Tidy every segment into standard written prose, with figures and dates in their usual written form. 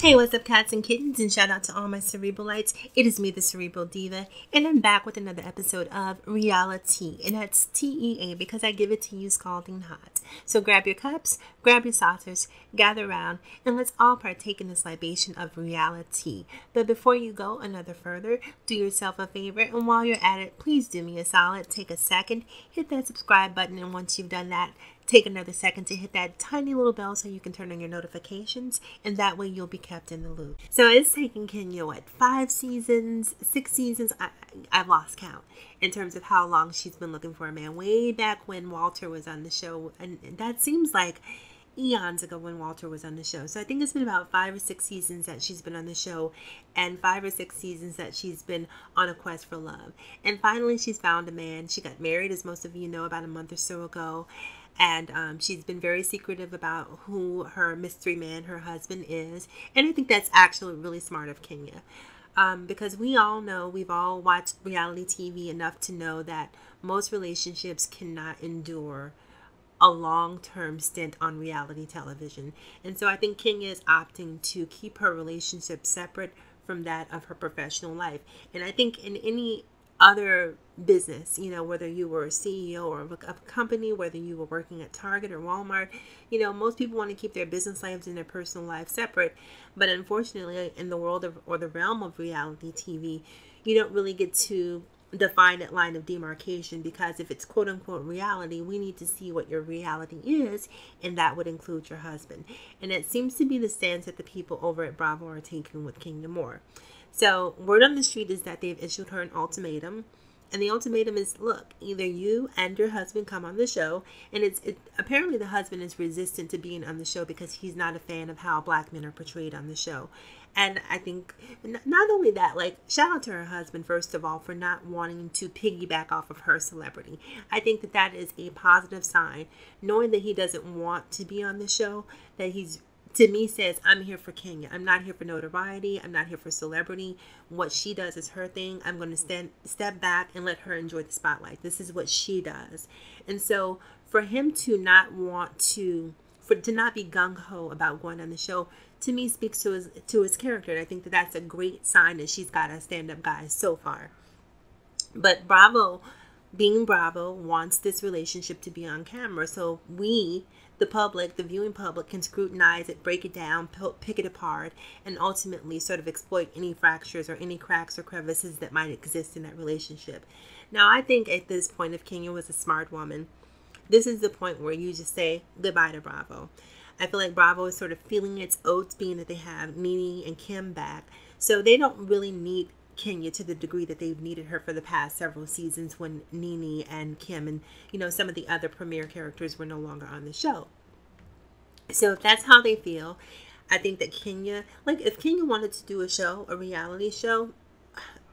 Hey, what's up, cats and kittens, and shout out to all my Cerebralites. It is me, the Cerebral Diva, and I'm back with another episode of RealiTEA, and that's TEA because I give it to you scalding hot. So grab your cups, grab your saucers, gather around, and let's all partake in this libation of RealiTEA. But before you go another further, do yourself a favor, and while you're at it, please do me a solid. Take a second, hit that subscribe button, and once you've done that, take another second to hit that tiny little bell so you can turn on your notifications, and that way you'll be kept in the loop. So it's taken Kenya, 5 seasons, 6 seasons? I've lost count in terms of how long she's been looking for a man. Way back when Walter was on the show, and that seems like eons ago when Walter was on the show. So I think it's been about 5 or 6 seasons that she's been on the show, and 5 or 6 seasons that she's been on a quest for love. And finally she's found a man. She got married, as most of you know, about a month or so ago. And she's been very secretive about who her mystery man, her husband, is. And I think that's actually really smart of Kenya. Because we all know, we've all watched reality TV enough to know that most relationships cannot endure a long-term stint on reality television. And so I think Kenya is opting to keep her relationship separate from that of her professional life. And I think in any other business, whether you were a CEO or of a company, whether you were working at Target or Walmart, most people want to keep their business lives and their personal life separate. But unfortunately, in the world of, or the realm of reality TV, you don't really get to define that line of demarcation, because if it's quote unquote reality, we need to see what your reality is, and that would include your husband. And it seems to be the stance that the people over at Bravo are taking with Kenya Moore. So word on the street is that they've issued her an ultimatum. And the ultimatum is, look, either you and your husband come on the show. And apparently the husband is resistant to being on the show because he's not a fan of how black men are portrayed on the show. And I think not only that, shout out to her husband, first of all, for not wanting to piggyback off of her celebrity. I think that that is a positive sign, knowing that he doesn't want to be on the show, that he's, to me, says, I'm here for Kenya. I'm not here for notoriety. I'm not here for celebrity. What she does is her thing. I'm going to step back and let her enjoy the spotlight. This is what she does. And so for him to not want to not be gung-ho about going on the show, to me speaks to his character. And I think that that's a great sign that she's got a stand-up guy so far. But Bravo, being Bravo, wants this relationship to be on camera. So we, the public, the viewing public, can scrutinize it, break it down, pick it apart, and ultimately sort of exploit any fractures or any cracks or crevices that might exist in that relationship. Now, I think at this point, if Kenya was a smart woman, this is the point where you just say goodbye to Bravo. I feel like Bravo is sort of feeling its oats, being that they have Nene and Kim back. So they don't really need Kenya to the degree that they've needed her for the past several seasons, when Nene and Kim and some of the other premier characters were no longer on the show. So if that's how they feel, I think that Kenya, if Kenya wanted to do a reality show,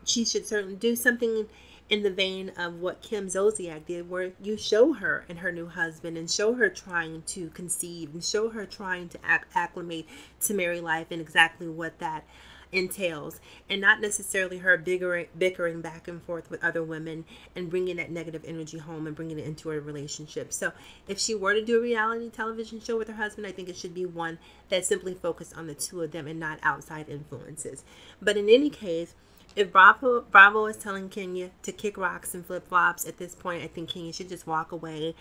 she should certainly do something in the vein of what Kim Zolciak did, where you show her and her new husband, and show her trying to conceive, and show her trying to acclimate to married life and exactly what that entails, and not necessarily her bickering back and forth with other women and bringing that negative energy home and bringing it into a relationship. So if she were to do a reality television show with her husband, I think it should be one that simply focused on the two of them and not outside influences. But in any case, if Bravo is telling Kenya to kick rocks and flip-flops at this point, I think Kenya should just walk away,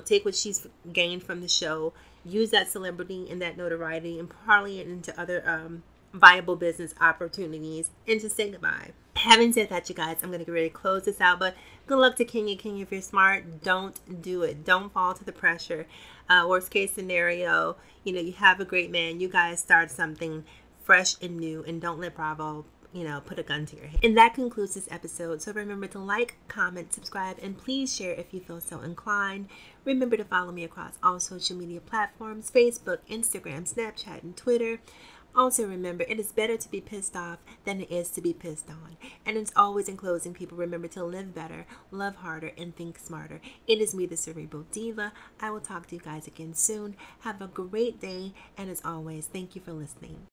take what she's gained from the show, use that celebrity and that notoriety, and parlay it into other viable business opportunities, and just say goodbye. Having said that, you guys, I'm going to get ready to close this out, but good luck to Kenya. Kenya, if you're smart, don't do it. Don't fall to the pressure. Worst case scenario, you have a great man. You guys start something fresh and new, and don't let Bravo put a gun to your head. And that concludes this episode. So remember to like, comment, subscribe, and please share if you feel so inclined. Remember to follow me across all social media platforms: Facebook, Instagram, Snapchat, and Twitter. Also remember, it is better to be pissed off than it is to be pissed on. And as always, in closing, people, remember to live better, love harder, and think smarter. It is me, the Cerebral Diva. I will talk to you guys again soon. Have a great day, and as always, thank you for listening.